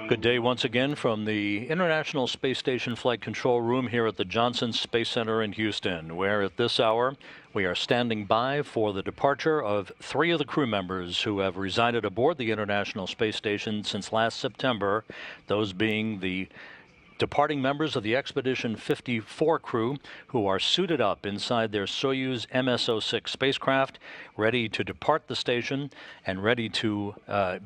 Good day once again from the International Space Station Flight Control Room here at the Johnson Space Center in Houston, where at this hour we are standing by for the departure of 3 of the crew members who have resided aboard the International Space Station since last September, those being the departing members of the Expedition 54 crew who are suited up inside their Soyuz MS-06 spacecraft, ready to depart the station and ready to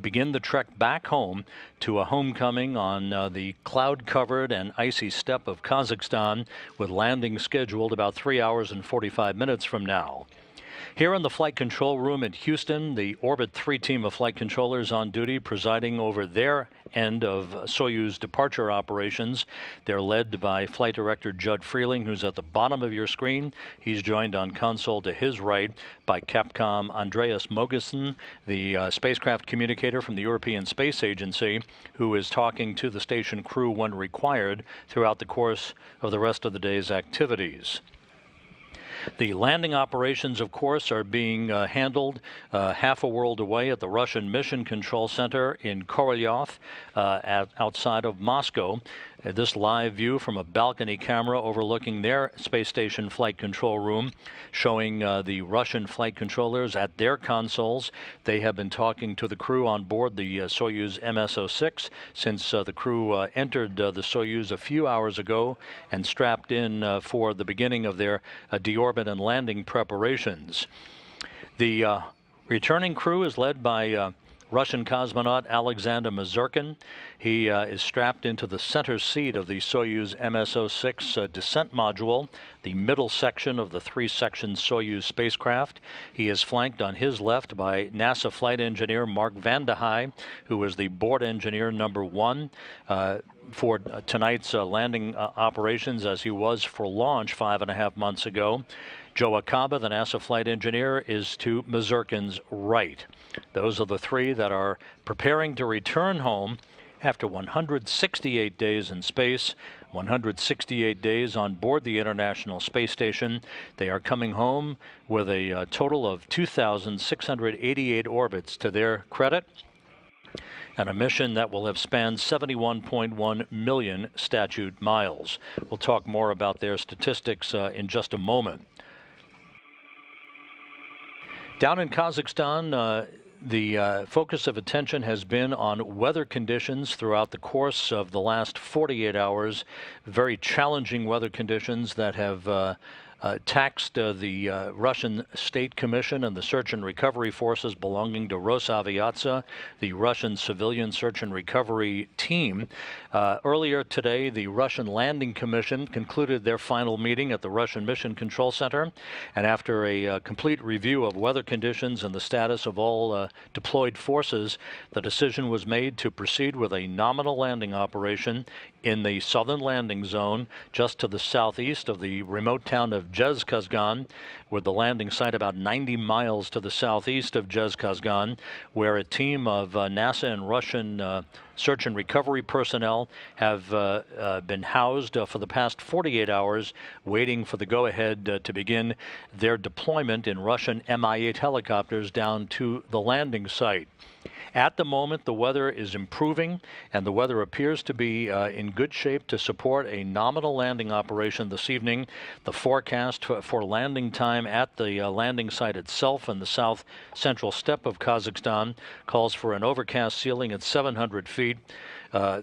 begin the trek back home to a homecoming on the cloud-covered and icy steppe of Kazakhstan, with landing scheduled about 3 hours and 45 minutes from now. Here in the flight control room at Houston, the Orbit 3 team of flight controllers on duty presiding over their end of Soyuz departure operations. They're led by Flight Director Judd Freeling, who's at the bottom of your screen. He's joined on console to his right by Capcom Andreas Mogensen, the spacecraft communicator from the European Space Agency, who is talking to the station crew when required throughout the course of the rest of the day's activities. The landing operations, of course, are being handled half a world away at the Russian Mission Control Center in Korolyov, outside of Moscow. This live view from a balcony camera overlooking their space station flight control room, showing the Russian flight controllers at their consoles. They have been talking to the crew on board the Soyuz MS-06 since the crew entered the Soyuz a few hours ago and strapped in for the beginning of their deorbit and landing preparations. The returning crew is led by Russian cosmonaut Alexander Mazurkin. He is strapped into the center seat of the Soyuz MS-06 descent module, the middle section of the 3-section Soyuz spacecraft. He is flanked on his left by NASA flight engineer Mark Vande Hei, who is the board engineer number 1 for tonight's landing operations, as he was for launch 5.5 months ago. Joe Acaba, the NASA flight engineer, is to Mazurkin's right. Those are the 3 that are preparing to return home after 168 days in space, 168 days on board the International Space Station. They are coming home with a total of 2,688 orbits to their credit, and a mission that will have spanned 71.1 million statute miles. We'll talk more about their statistics in just a moment. Down in Kazakhstan, the focus of attention has been on weather conditions throughout the course of the last 48 hours. Very challenging weather conditions that have taxed the Russian State Commission and the search and recovery forces belonging to Rosaviatsia, the Russian civilian search and recovery team. Earlier today, the Russian Landing Commission concluded their final meeting at the Russian Mission Control Center, and after a complete review of weather conditions and the status of all deployed forces, the decision was made to proceed with a nominal landing operation in the southern landing zone just to the southeast of the remote town of Zhezkazgan, with the landing site about 90 miles to the southeast of Zhezkazgan, where a team of NASA and Russian search and recovery personnel have been housed for the past 48 hours, waiting for the go-ahead to begin their deployment in Russian Mi-8 helicopters down to the landing site. At the moment, the weather is improving, and the weather appears to be in good shape to support a nominal landing operation this evening. The forecast for landing time at the landing site itself in the south central steppe of Kazakhstan calls for an overcast ceiling at 700 feet.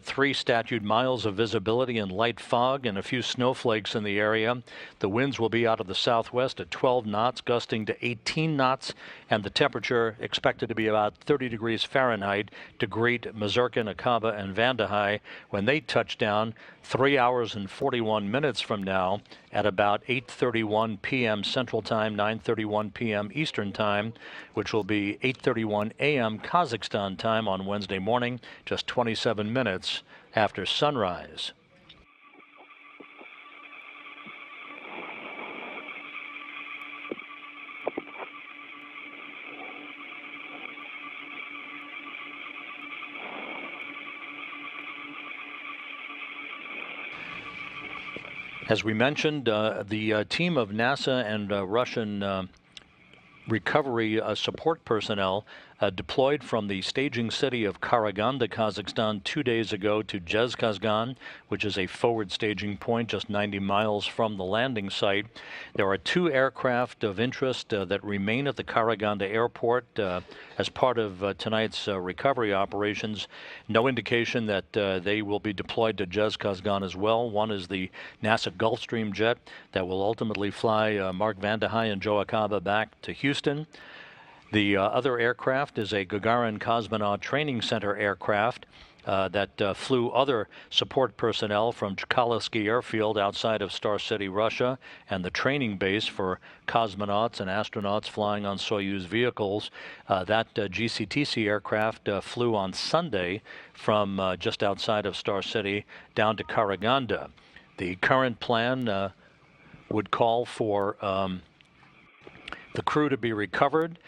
3 statute miles of visibility and light fog and a few snowflakes in the area. The winds will be out of the southwest at 12 knots, gusting to 18 knots, and the temperature expected to be about 30 degrees Fahrenheit to greet Mazurkin, Acaba, and Vande Hei when they touch down 3 hours and 41 minutes from now at about 8:31 p.m. Central Time, 9:31 p.m. Eastern Time, which will be 8:31 a.m. Kazakhstan time on Wednesday morning, just 27 minutes after sunrise. As we mentioned, the team of NASA and Russian recovery support personnel deployed from the staging city of Karaganda, Kazakhstan 2 days ago to Zhezkazgan, which is a forward staging point just 90 miles from the landing site. There are 2 aircraft of interest that remain at the Karaganda airport as part of tonight's recovery operations. No indication that they will be deployed to Zhezkazgan as well. One is the NASA Gulfstream jet that will ultimately fly Mark Vande Hei and Joe Acaba back to Houston. The other aircraft is a Gagarin Cosmonaut Training Center aircraft that flew other support personnel from Chkalovsky Airfield outside of Star City, Russia, and the training base for cosmonauts and astronauts flying on Soyuz vehicles. That GCTC aircraft flew on Sunday from just outside of Star City down to Karaganda. The current plan would call for the crew to be recovered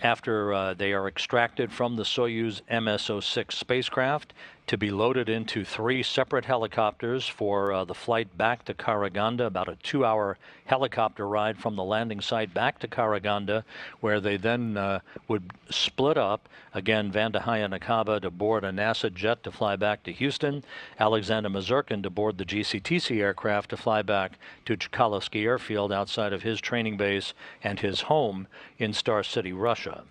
after they are extracted from the Soyuz MS-06 spacecraft to be loaded into 3 separate helicopters for the flight back to Karaganda, about a 2-hour helicopter ride from the landing site back to Karaganda, where they then would split up. Again, Vande Hei and Acaba to board a NASA jet to fly back to Houston, Alexander Mazurkin to board the GCTC aircraft to fly back to Chkalovsky Airfield outside of his training base and his home in Star City, Russia.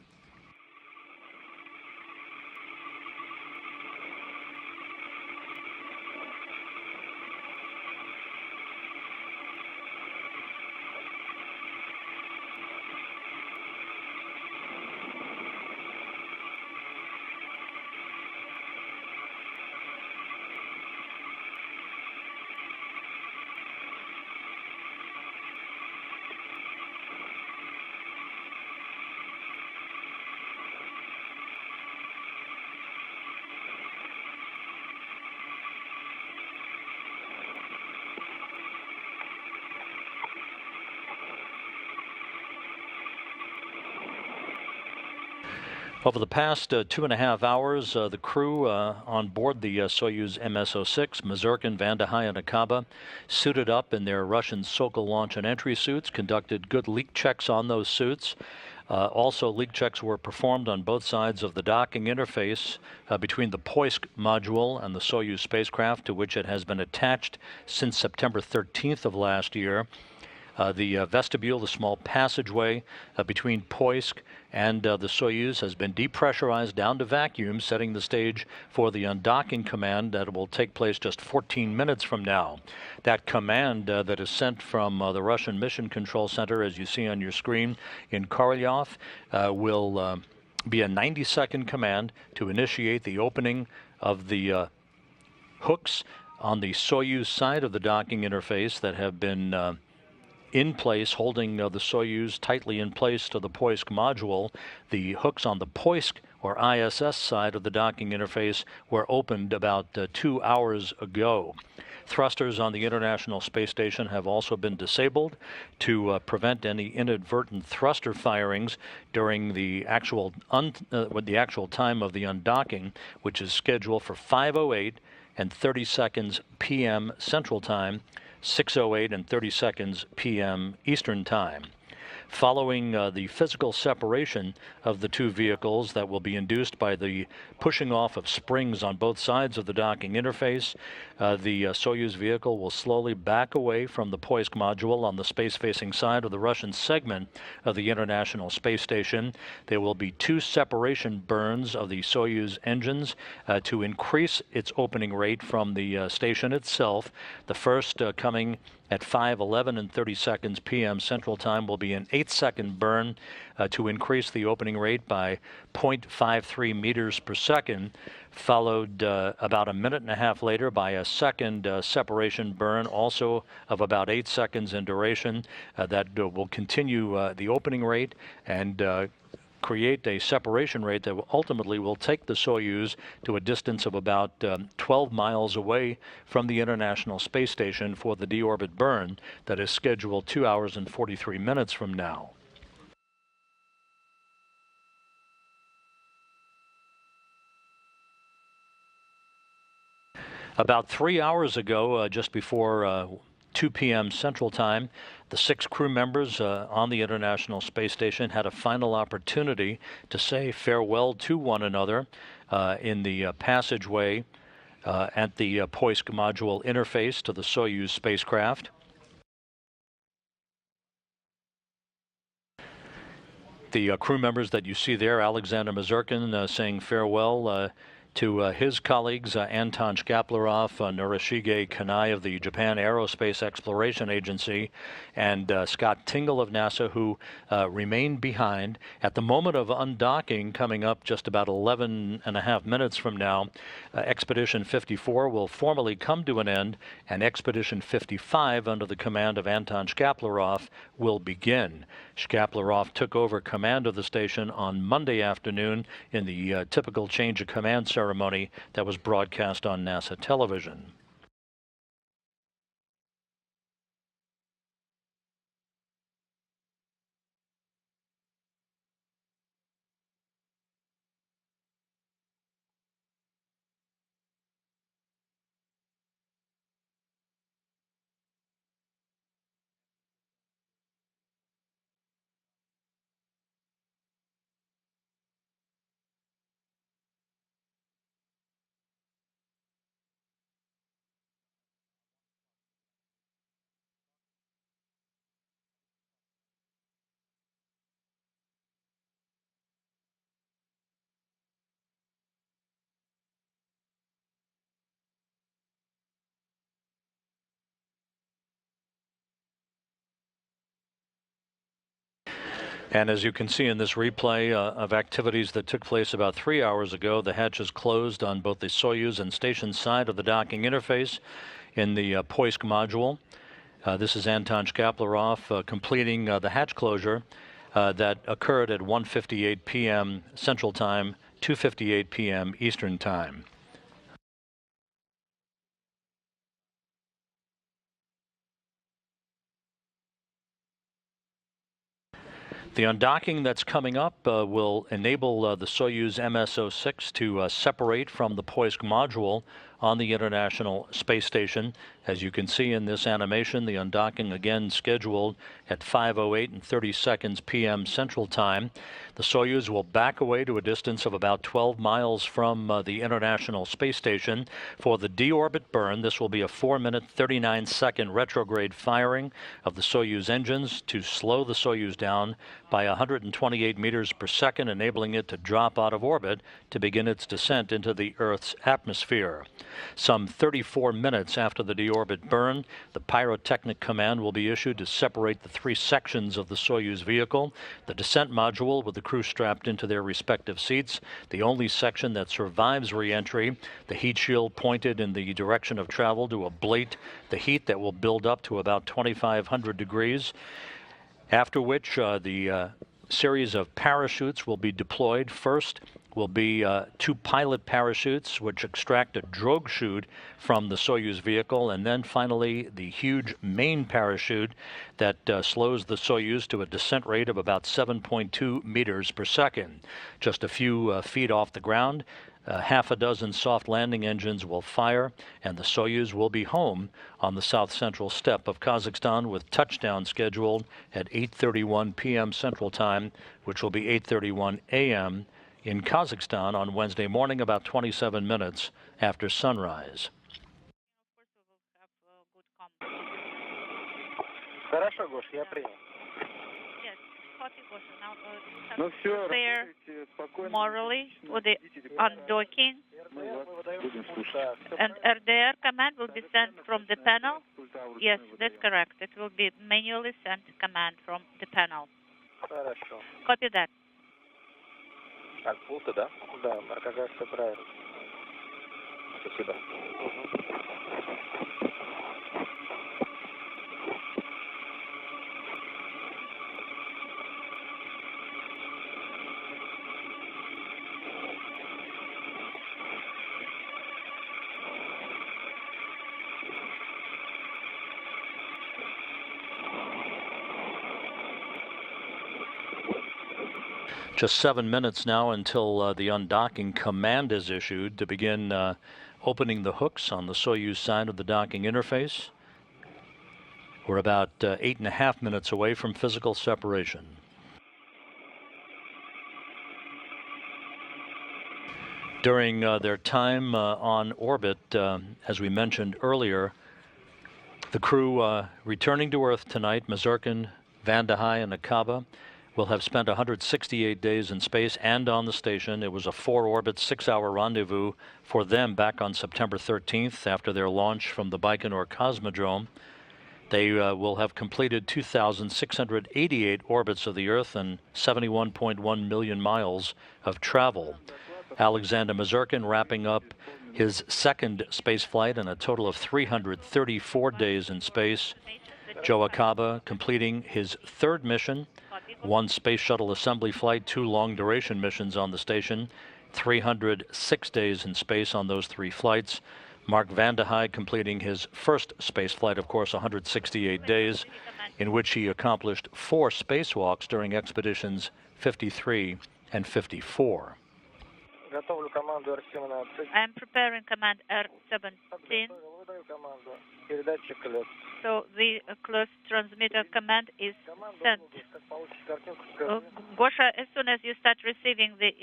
Over the past 2.5 hours, the crew on board the Soyuz MS-06, Mazurkin, Vande Hei, and Acaba, suited up in their Russian Sokol launch and entry suits, conducted good leak checks on those suits. Also, leak checks were performed on both sides of the docking interface between the Poisk module and the Soyuz spacecraft, to which it has been attached since September 13th of last year. The vestibule, the small passageway between Poisk and the Soyuz, has been depressurized down to vacuum, setting the stage for the undocking command that will take place just 14 minutes from now. That command that is sent from the Russian Mission Control Center, as you see on your screen in Korolyov, will be a 90-second command to initiate the opening of the hooks on the Soyuz side of the docking interface that have been in place, holding the Soyuz tightly in place to the Poisk module. The hooks on the Poisk or ISS side of the docking interface were opened about 2 hours ago. Thrusters on the International Space Station have also been disabled to prevent any inadvertent thruster firings during the actual time of the undocking, which is scheduled for 5:08 and 30 seconds p.m. Central Time, 6:08 and 30 seconds p.m. Eastern Time. Following the physical separation of the 2 vehicles that will be induced by the pushing off of springs on both sides of the docking interface, the Soyuz vehicle will slowly back away from the Poisk module on the space-facing side of the Russian segment of the International Space Station. There will be 2 separation burns of the Soyuz engines to increase its opening rate from the station itself. The first coming at 5:11 and 30 seconds p.m. Central Time will be an 8-second burn to increase the opening rate by 0.53 meters per second, followed about a minute and a half later by a second separation burn, also of about 8 seconds in duration, that will continue the opening rate and create a separation rate that ultimately will take the Soyuz to a distance of about 12 miles away from the International Space Station for the deorbit burn that is scheduled 2 hours and 43 minutes from now. About 3 hours ago, just before 2 p.m. Central Time. The 6 crew members on the International Space Station had a final opportunity to say farewell to one another in the passageway at the Poisk module interface to the Soyuz spacecraft. The crew members that you see there, Alexander Mazurkin saying farewell to his colleagues, Anton Shkaplerov, Norishige Kanai of the Japan Aerospace Exploration Agency, and Scott Tingle of NASA, who remained behind. At the moment of undocking, coming up just about 11.5 minutes from now, Expedition 54 will formally come to an end, and Expedition 55, under the command of Anton Shkaplerov, will begin. Shkaplerov took over command of the station on Monday afternoon in the typical change of command ceremony that was broadcast on NASA television. And as you can see in this replay of activities that took place about 3 hours ago, the hatches closed on both the Soyuz and station side of the docking interface in the Poisk module. This is Anton Shkaplerov completing the hatch closure that occurred at 1:58 p.m. Central Time, 2:58 p.m. Eastern Time. The undocking that's coming up will enable the Soyuz MS-06 to separate from the Poisk module on the International Space Station. As you can see in this animation, the undocking again scheduled at 5:08 and 30 seconds p.m. Central Time. The Soyuz will back away to a distance of about 12 miles from the International Space Station for the deorbit burn. This will be a 4-minute, 39-second retrograde firing of the Soyuz engines to slow the Soyuz down by 128 meters per second, enabling it to drop out of orbit to begin its descent into the Earth's atmosphere. Some 34 minutes after the deorbit burn, the pyrotechnic command will be issued to separate the 3 sections of the Soyuz vehicle: the descent module with the crew strapped into their respective seats, the only section that survives re-entry, the heat shield pointed in the direction of travel to ablate the heat that will build up to about 2,500 degrees, after which the series of parachutes will be deployed. First will be 2 pilot parachutes which extract a drogue chute from the Soyuz vehicle, and then finally the huge main parachute that slows the Soyuz to a descent rate of about 7.2 meters per second. Just a few feet off the ground, half a dozen soft landing engines will fire, and the Soyuz will be home on the south central steppe of Kazakhstan, with touchdown scheduled at 8:31 p.m. Central Time, which will be 8:31 a.m. in Kazakhstan on Wednesday morning, about 27 minutes after sunrise. Хорошо, Гош, я принял. There morally with the undocking, and RDR command will be sent from the panel. Yes, that's correct. It will be manually sent command from the panel. Хорошо. Copy that. От пульта, да? Да, кажется, правильно. Спасибо. Just 7 minutes now until the undocking command is issued to begin opening the hooks on the Soyuz side of the docking interface. We're about 8.5 minutes away from physical separation. During their time on orbit, as we mentioned earlier, the crew returning to Earth tonight, Mazurkin, Vande Hei, and Akaba, will have spent 168 days in space and on the station. It was a 4-orbit, 6-hour rendezvous for them back on September 13th after their launch from the Baikonur Cosmodrome. They will have completed 2,688 orbits of the Earth and 71.1 million miles of travel. Alexander Mazurkin wrapping up his second space flight and a total of 334 days in space. Joe Akaba completing his third mission, 1 space shuttle assembly flight, 2 long-duration missions on the station, 306 days in space on those 3 flights. Mark Vande Hei completing his first space flight, of course, 168 days, in which he accomplished 4 spacewalks during expeditions 53 and 54. I am preparing command R17. So the close transmitter command is sent. Gosha, as soon as you start receiving the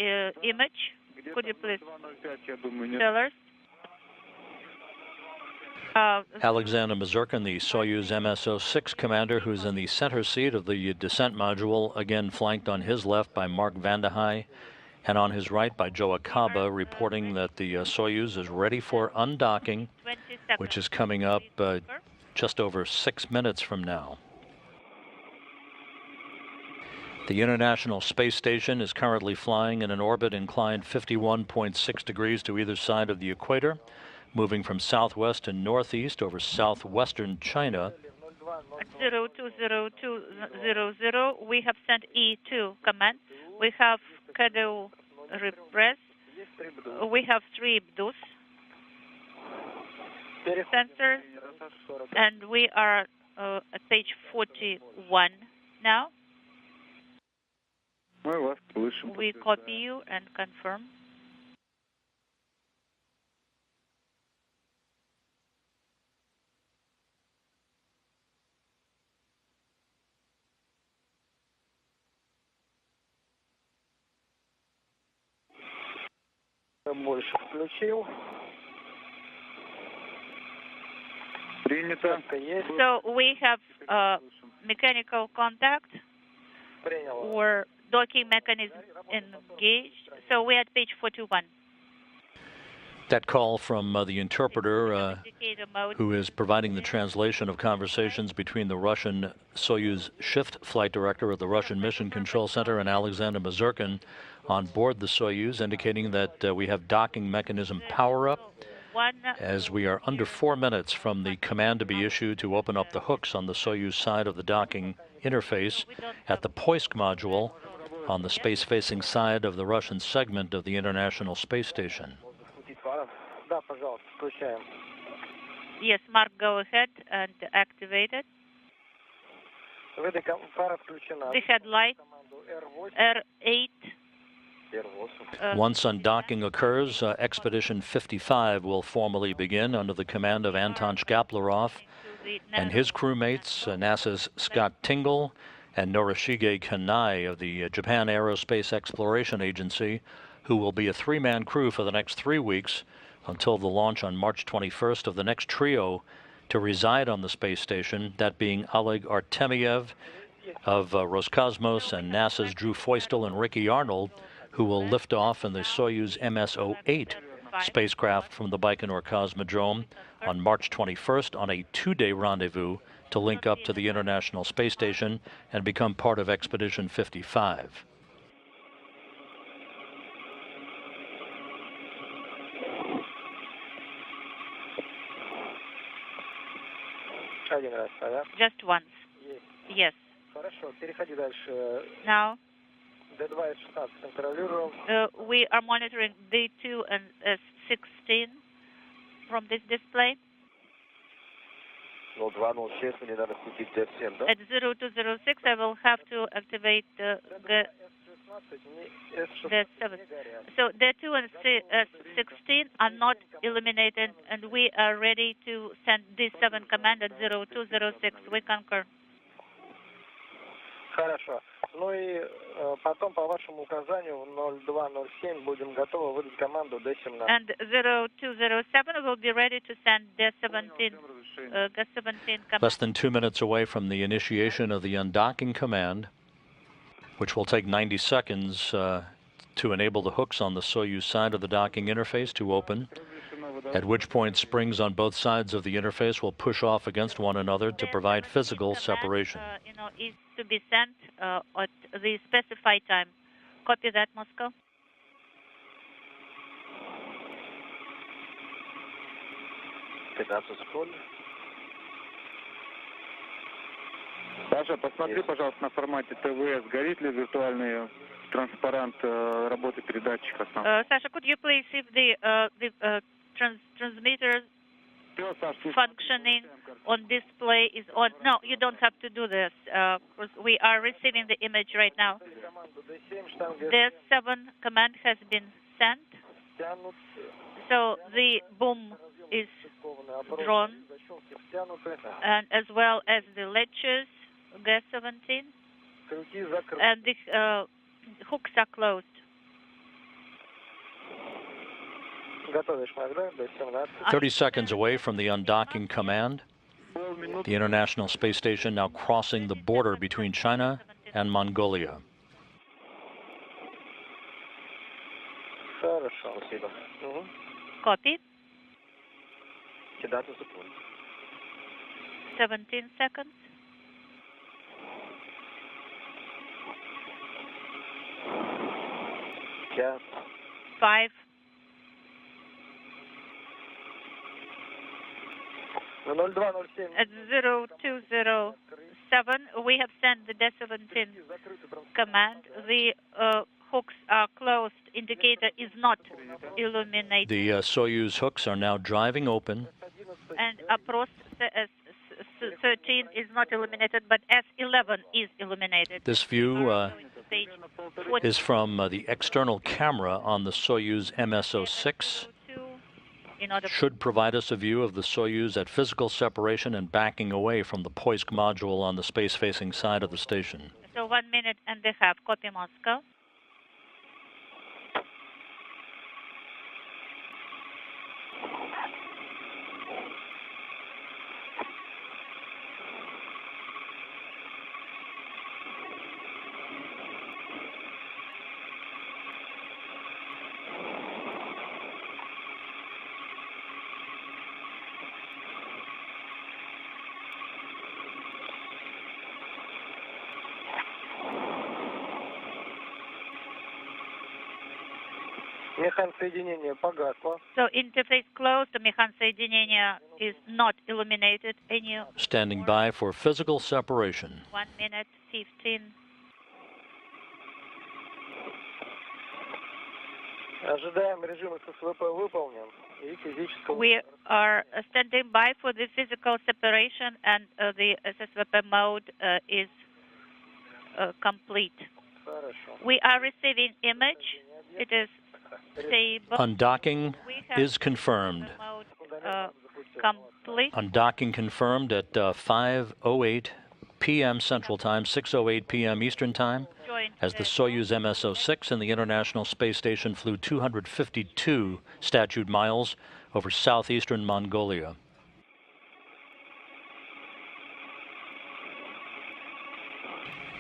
image, could you please tell us? Alexander Mazurkin, the Soyuz MS-06 commander, who's in the center seat of the descent module, again flanked on his left by Mark Vande Hei, and on his right by Joe Akaba, reporting that the Soyuz is ready for undocking, which is coming up just over 6 minutes from now. The International Space Station is currently flying in an orbit inclined 51.6 degrees to either side of the equator, moving from southwest to northeast over southwestern China. 020200, we have sent E2 command. We have Caddo repress. We have 3 BDUs sensors, and we are at page 41 now. We copy you and confirm. Больше включил. So we have mechanical contact or docking mechanism engaged. So we're at page 41. That call from the interpreter who is providing the translation of conversations between the Russian Soyuz shift flight director at the Russian Mission Control Center and Alexander Mazurkin on board the Soyuz, indicating that we have docking mechanism power up, as we are under 4 minutes from the command to be issued to open up the hooks on the Soyuz side of the docking interface at the Poisk module on the space-facing side of the Russian segment of the International Space Station. Yes, Mark, go ahead and activate it. The headlight R8. Once undocking occurs, Expedition 55 will formally begin under the command of Anton Shkaplerov and his crewmates, NASA's Scott Tingle and Norishige Kanai of the Japan Aerospace Exploration Agency, who will be a 3-man crew for the next 3 weeks until the launch on March 21st of the next trio to reside on the space station, that being Oleg Artemyev of Roscosmos and NASA's Drew Feustel and Ricky Arnold, who will lift off in the Soyuz MS-08 spacecraft from the Baikonur Cosmodrome on March 21st on a 2-day rendezvous to link up to the International Space Station and become part of Expedition 55. Just once. Yes. Now, we are monitoring D2 and S16 from this display. At 0206, I will have to activate the The 7. So the 2 and 16 are not illuminated, and we are ready to send this 7 command at 0206. We concur. Хорошо. Ну и потом по вашему указанию в 0207 будем готовы выдать команду D17. And 0207 will be ready to send D17 command. Less than 2 minutes away from the initiation of the undocking command, which will take 90 seconds to enable the hooks on the Soyuz side of the docking interface to open, at which point springs on both sides of the interface will push off against one another to provide physical separation. Is to be sent at the specified time. Copy that, Moscow. Саша, посмотри, пожалуйста, на формате ТВС, горит ли виртуальный транспарант работы передатчика сам. Sasha, could you please see if the transmitter functioning on display is on? No, you don't have to do this. We are receiving the image right now. The 7 command has been sent. So the boom is drawn, and as well as the latches, G17, and the hooks are closed. 30 seconds away from the undocking command, the International Space Station now crossing the border between China and Mongolia. Copy. 17 seconds. Yeah. 5. At 0207, we have sent the D17 command. The hooks are closed. Indicator is not illuminated. The Soyuz hooks are now driving open. And approach S13 is not illuminated, but S11 is illuminated. This view is from the external camera on the Soyuz MS-06. Should provide us a view of the Soyuz at physical separation and backing away from the Poisk module on the space-facing side of the station. So 1 minute and a half. Copy, Moscow. Механсоединение погасло. So interface closed. The механсоединение is not illuminated. Standing by for physical separation. 1 minute 15. Ожидаем режим ССВП выполнен и физического. We are standing by for the physical separation, and the SSVP mode is complete. Хорошо. We are receiving image. It is stable. Undocking is confirmed. Mode complete. Undocking confirmed at 5:08 p.m. Central Time, 6:08 p.m. Eastern Time, as the Soyuz MS-06 and the International Space Station flew 252 statute miles over southeastern Mongolia.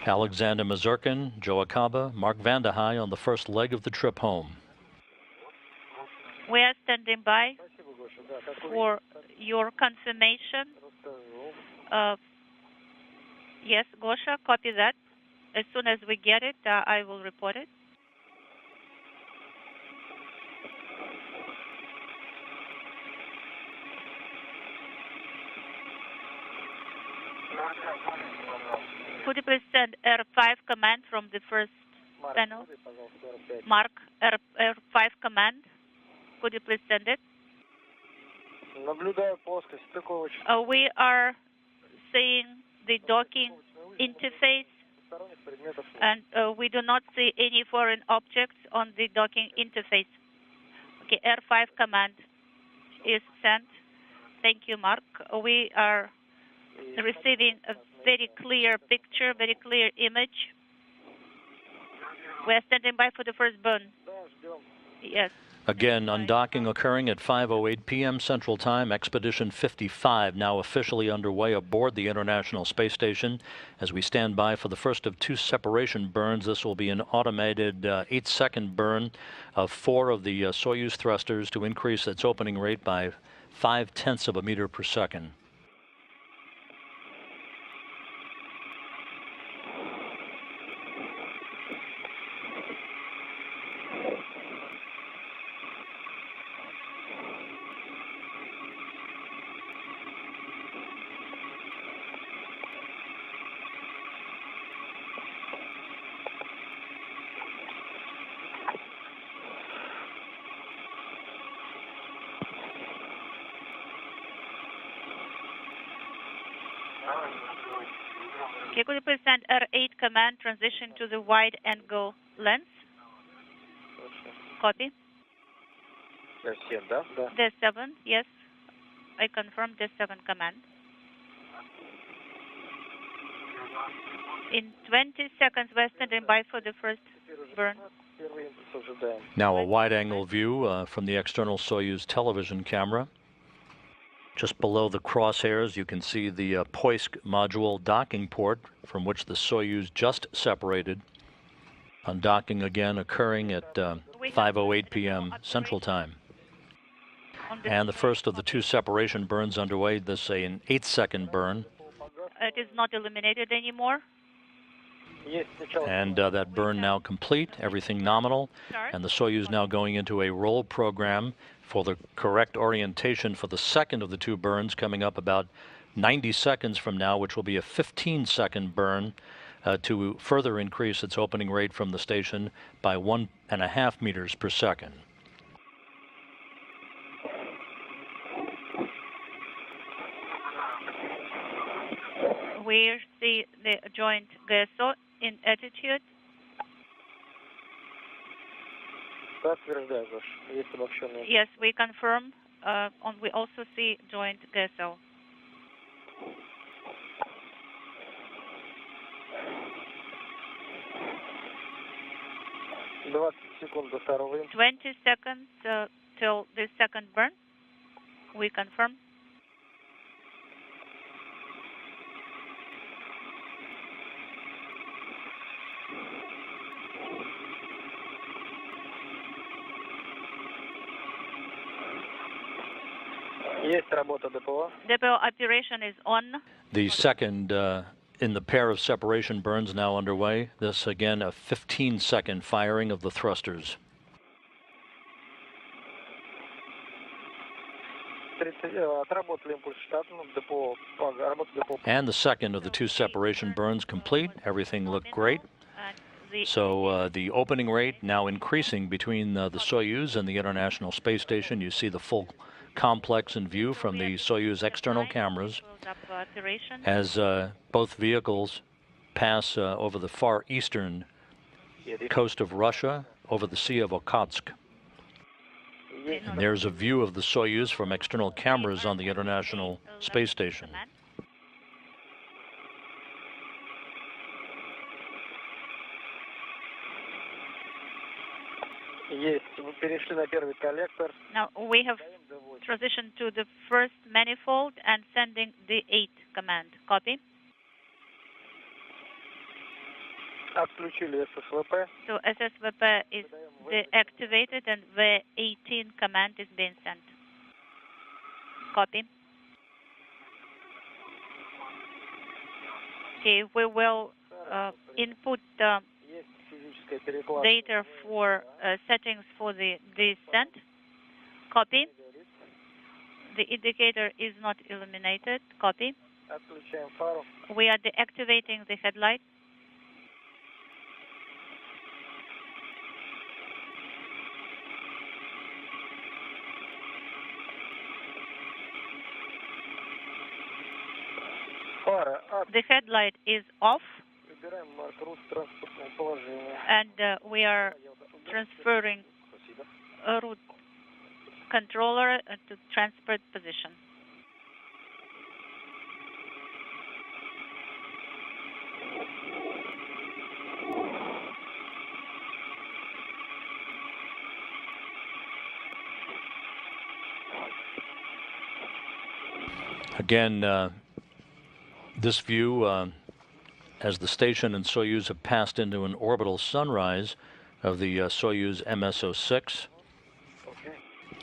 Alexander Mazurkin, Joe Akaba, Mark Vandehei on the first leg of the trip home. We are standing by for your confirmation. Yes, Gosha, copy that. As soon as we get it, I will report it. Could you please send R5 command from the first panel? Mark, R5 command. Could you please send it? We are seeing the docking interface And we do not see any foreign objects on the docking interface. Okay, R5 command is sent. Thank you, Mark. We are receiving a very clear picture, very clear image. We're standing by for the first burn. Yes. Again, undocking occurring at 5:08 p.m. Central Time. Expedition 55 now officially underway aboard the International Space Station. As we stand by for the first of two separation burns, this will be an automated 8-second burn of 4 of the Soyuz thrusters to increase its opening rate by 0.5 of a meter per second. Okay, could you please send R8 command transition to the wide angle lens? Copy. D7, yes. I confirm D7 command. In 20 seconds, we're standing by for the first burn. Now a wide-angle view from the external Soyuz television camera. Just below the crosshairs, you can see the Poisk module docking port from which the Soyuz just separated. Undocking again occurring at 5:08 p.m. Central Time. And the first of the two separation burns underway. This is an 8-second burn. It is not illuminated anymore. And that burn now complete, everything nominal. And the Soyuz now going into a roll program for the correct orientation for the second of the two burns coming up about 90 seconds from now, which will be a 15-second burn to further increase its opening rate from the station by 1.5 meters per second. We see the joint GSO in attitude. Yes, we confirm. We also see joint GSO. -20 20 seconds till the second burn. We confirm. Depot operation is on. The second in the pair of separation burns now underway. This again a 15-second firing of the thrusters. And the second of the two separation burns complete. Everything looked great. So the opening rate now increasing between the Soyuz and the International Space Station. You see the full complex in view from the Soyuz external cameras as both vehicles pass over the far eastern coast of Russia over the Sea of Okhotsk. And there's a view of the Soyuz from external cameras on the International Space Station. Now we have transitioned to the first manifold and sending the 8 command. Copy. So SSVP is deactivated and V18 command is being sent. Copy. Okay, we will input data for settings for the descent. Copy. The indicator is not illuminated. Copy. We are deactivating the headlight. The headlight is off. And we are transferring a route controller to transport position. Again, this view as the station and Soyuz have passed into an orbital sunrise of the Soyuz MS-06,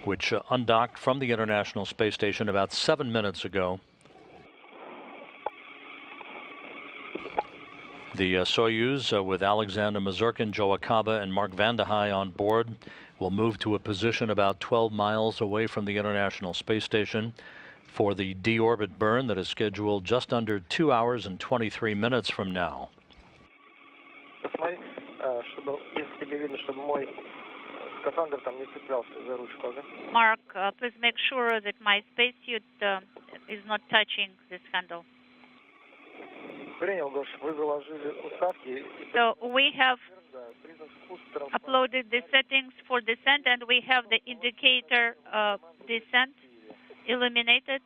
which undocked from the International Space Station about 7 minutes ago. The Soyuz, with Alexander Mazurkin, Joe Acaba, and Mark Vande Hei on board, will move to a position about 12 miles away from the International Space Station for the deorbit burn that is scheduled just under 2 hours and 23 minutes from now. Mark, please make sure that my spacesuit is not touching this handle. So we have uploaded the settings for descent, and we have the indicator descent illuminated,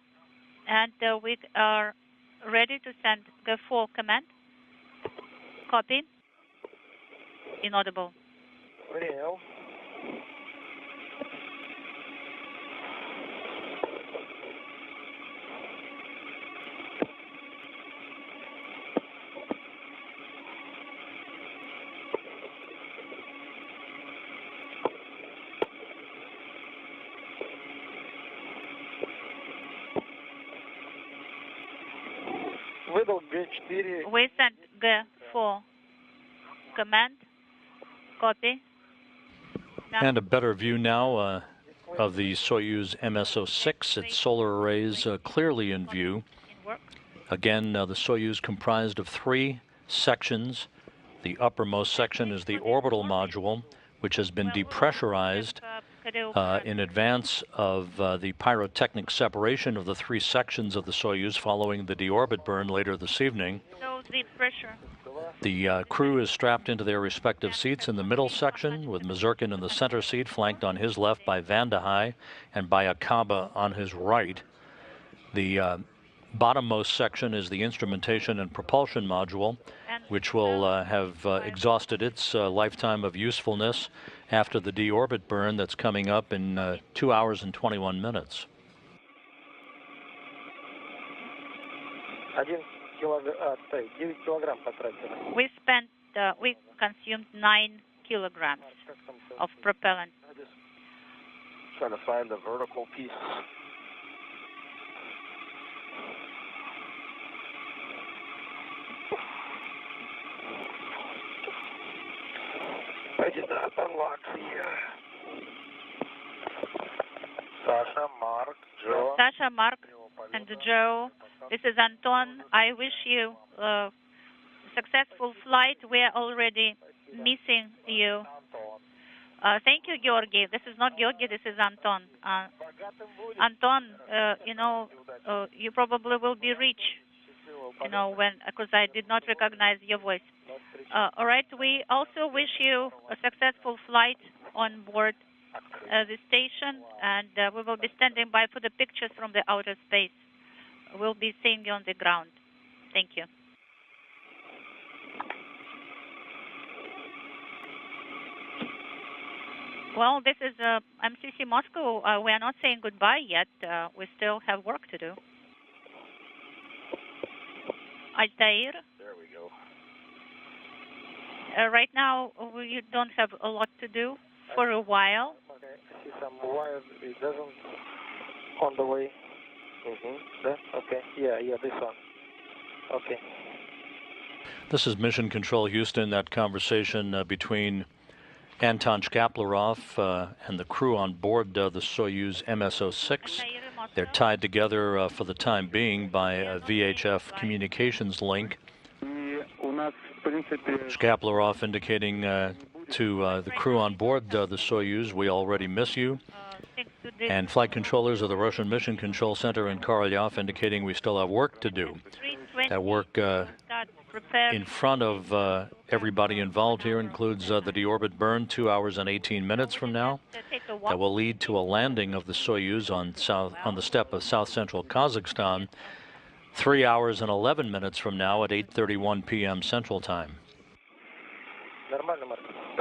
and we are ready to send the full command. Copy. Inaudible. We sent G4 command. Copy. Now. And a better view now of the Soyuz MS-06. Its solar arrays clearly in view. Again, the Soyuz comprised of 3 sections. The uppermost section is the orbital module, which has been depressurized in advance of the pyrotechnic separation of the 3 sections of the Soyuz following the deorbit burn later this evening. The crew is strapped into their respective seats in the middle section, with Mazurkin in the center seat, flanked on his left by Vande Hei and by Acaba on his right. The bottommost section is the instrumentation and propulsion module, which will have exhausted its lifetime of usefulness after the deorbit burn that's coming up in 2 hours and 21 minutes. We spent, we consumed 9 kilograms of propellant. Trying to find the vertical piece. I did not unlock the Sasha, Mark, Joe. Sasha, Mark, and Joe. This is Anton. I wish you a successful flight. We are already missing you. Thank you, Georgi. This is not Georgi, this is Anton. Anton, you know, you probably will be rich, you know, because I did not recognize your voice. All right, we also wish you a successful flight on board the station, and we will be standing by for the pictures from the outer space. We'll be seeing you on the ground. Thank you. Well, this is MCC Moscow. We are not saying goodbye yet. We still have work to do. Altair. There we go. Right now, we don't have a lot to do for a while. Okay, I see some wires. It doesn't on the way. Okay. Yeah, this one. Okay. This is Mission Control Houston. That conversation between Anton Shkaplerov and the crew on board the Soyuz MS-06. They're tied together for the time being by a VHF communications link. Shkaplerov indicating to the crew on board the Soyuz, we already miss you. And flight controllers of the Russian Mission Control Center in Korolyov indicating we still have work to do. That work prepare. In front of everybody involved here includes the deorbit burn 2 hours and 18 minutes from now. That will lead to a landing of the Soyuz on the steppe of south central Kazakhstan 3 hours and 11 minutes from now at 8:31 p.m. Central Time.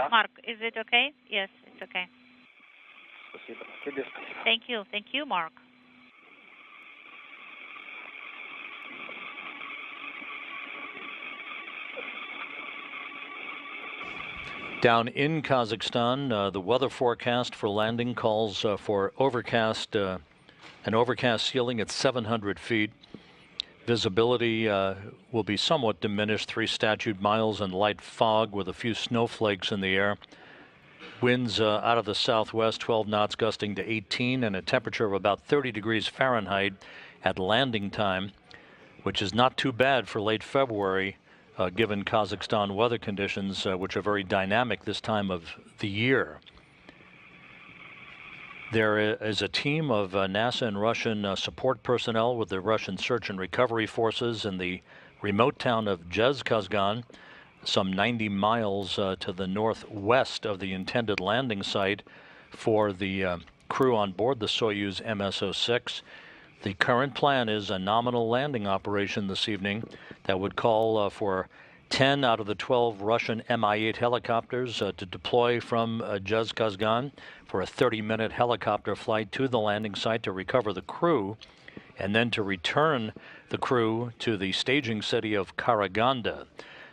Mark, is it okay? Yes, it's okay. Thank you. Thank you, Mark. Down in Kazakhstan, the weather forecast for landing calls for an overcast ceiling at 700 feet. Visibility will be somewhat diminished, 3 statute miles, and light fog with a few snowflakes in the air. Winds out of the southwest, 12 knots gusting to 18, and a temperature of about 30 degrees Fahrenheit at landing time, which is not too bad for late February, given Kazakhstan weather conditions, which are very dynamic this time of the year. There is a team of NASA and Russian support personnel with the Russian search and recovery forces in the remote town of Zhezkazgan, some 90 miles to the northwest of the intended landing site for the crew on board the Soyuz MS-06. The current plan is a nominal landing operation this evening that would call for 10 out of the 12 Russian Mi-8 helicopters to deploy from Zhezkazgan for a 30-minute helicopter flight to the landing site to recover the crew, and then to return the crew to the staging city of Karaganda.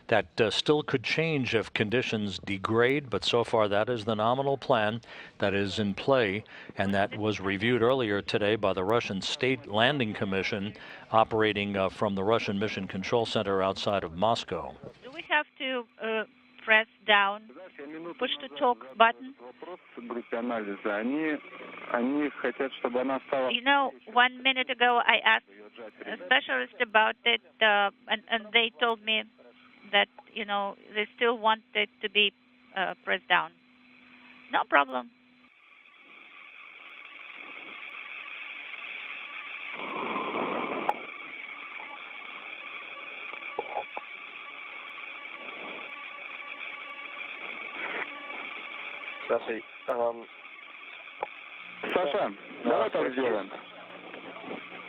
That still could change if conditions degrade, but so far that is the nominal plan that is in play, and that was reviewed earlier today by the Russian State Landing Commission operating from the Russian Mission Control Center outside of Moscow. Do we have to press down, push to talk button? You know, 1 minute ago I asked a specialist about it, and they told me that, you know, they still want it to be pressed down. No problem. Саша, давай так сделаем.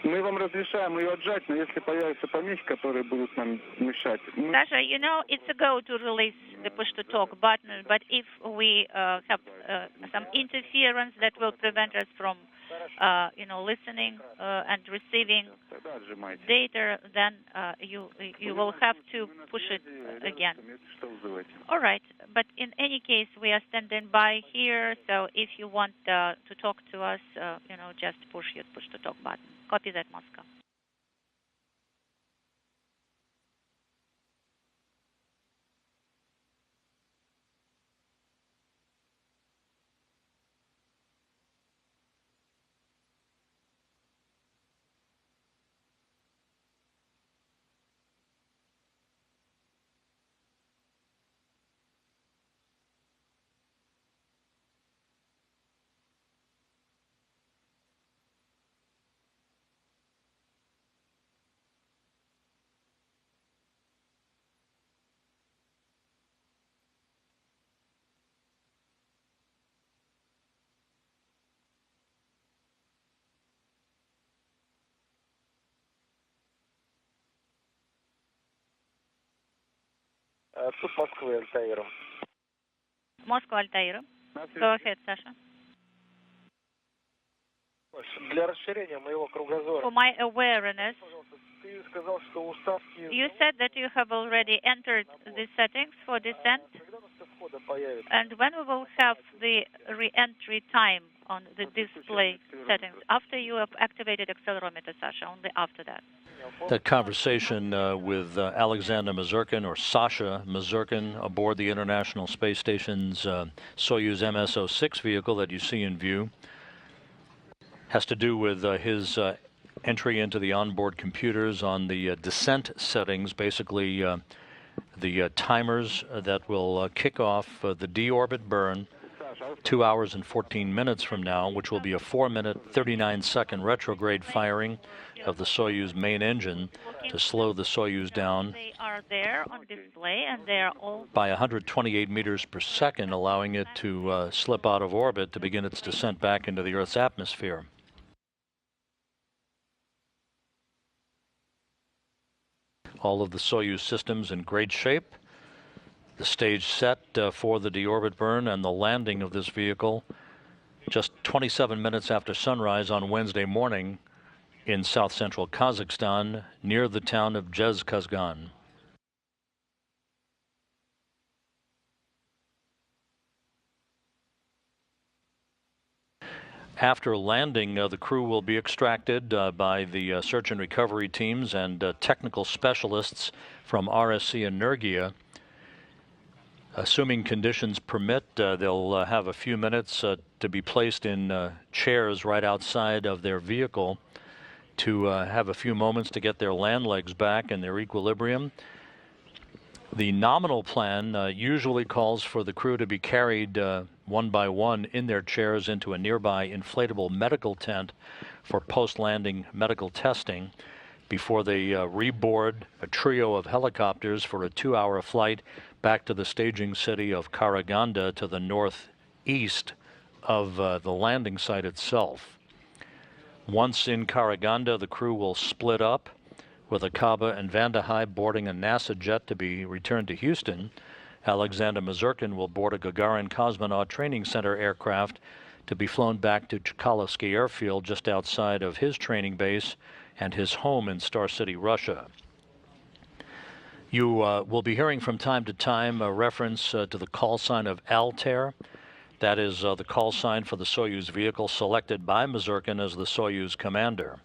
Мы вам разрешаем ее отжать, но если появятся помехи, которые будут нам мешать... Sasha, you know, it's a go to release the push-to-talk button, but if we have some interference that will prevent us from, you know, listening and receiving data, then you will have to push it again. All right, but in any case, we are standing by here, so if you want to talk to us, you know, just push your push-to-talk button. Copy that, Moscow. Тут Москвы, Альтаиром. Moscow, Altair. Go ahead, Sasha. Для расширения моего кругозора. For my awareness, Ты сказал, что у Ставки... you said that you have already entered the settings for descent, and when we will have the re-entry time on the display settings? After you have activated accelerometer, Sasha, only after that. That conversation with Alexander Mazurkin, or Sasha Mazurkin, aboard the International Space Station's Soyuz MS-06 vehicle that you see in view, has to do with his entry into the onboard computers on the descent settings, basically the timers that will kick off the deorbit burn 2 hours and 14 minutes from now, which will be a 4-minute, 39-second retrograde firing of the Soyuz main engine to slow the Soyuz down They are there on display, and they are all by 128 meters per second, allowing it to slip out of orbit to begin its descent back into the Earth's atmosphere. All of the Soyuz systems in great shape. The stage set for the deorbit burn and the landing of this vehicle just 27 minutes after sunrise on Wednesday morning in south-central Kazakhstan near the town of Jezkazgan. After landing, the crew will be extracted by the search and recovery teams and technical specialists from RSC Energia. Assuming conditions permit, they'll have a few minutes to be placed in chairs right outside of their vehicle to have a few moments to get their land legs back and their equilibrium. The nominal plan usually calls for the crew to be carried one by one in their chairs into a nearby inflatable medical tent for post-landing medical testing before they reboard a trio of helicopters for a 2-hour flight back to the staging city of Karaganda to the northeast of the landing site itself. Once in Karaganda, the crew will split up, with Akaba and Vandahai boarding a NASA jet to be returned to Houston. Alexander Mazurkin will board a Gagarin Cosmonaut Training Center aircraft to be flown back to Chkalovsky Airfield just outside of his training base and his home in Star City, Russia. You will be hearing from time to time a reference to the call sign of Altair. That is the call sign for the Soyuz vehicle selected by Mazurkin as the Soyuz commander.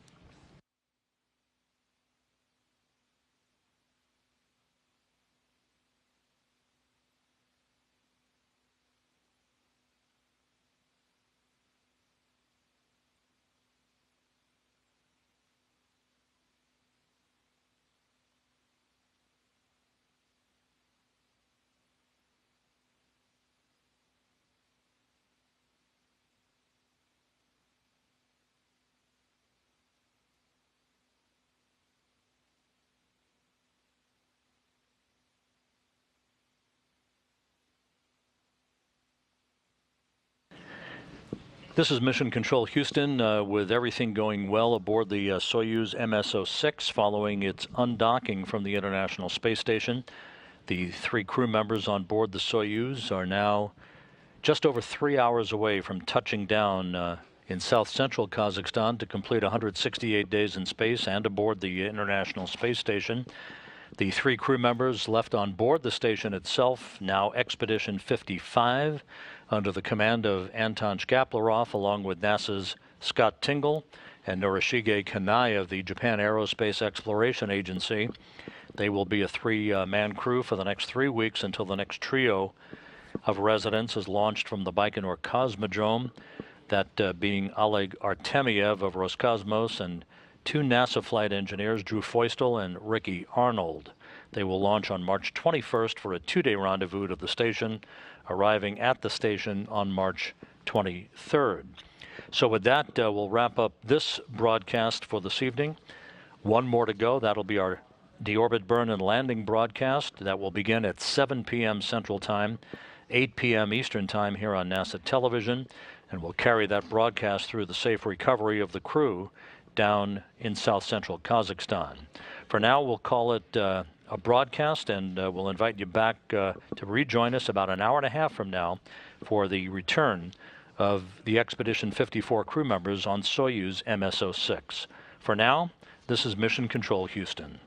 This is Mission Control Houston with everything going well aboard the Soyuz MS-06 following its undocking from the International Space Station. The 3 crew members on board the Soyuz are now just over 3 hours away from touching down in south-central Kazakhstan to complete 168 days in space and aboard the International Space Station. The 3 crew members left on board the station itself, now Expedition 55, under the command of Anton Shkaplerov, along with NASA's Scott Tingle and Norishige Kanai of the Japan Aerospace Exploration Agency. They will be a 3-man crew for the next 3 weeks until the next trio of residents is launched from the Baikonur Cosmodrome, that being Oleg Artemiev of Roscosmos and 2 NASA flight engineers, Drew Feustel and Ricky Arnold. They will launch on March 21st for a 2-day rendezvous to the station, arriving at the station on March 23rd. So with that, we'll wrap up this broadcast for this evening. One more to go. That'll be our deorbit burn and landing broadcast. That will begin at 7 p.m. Central Time, 8 p.m. Eastern Time here on NASA Television, and we'll carry that broadcast through the safe recovery of the crew down in south-central Kazakhstan. For now, we'll call it a broadcast, and we'll invite you back to rejoin us about an hour and a half from now for the return of the Expedition 54 crew members on Soyuz MS-06. For now, this is Mission Control Houston.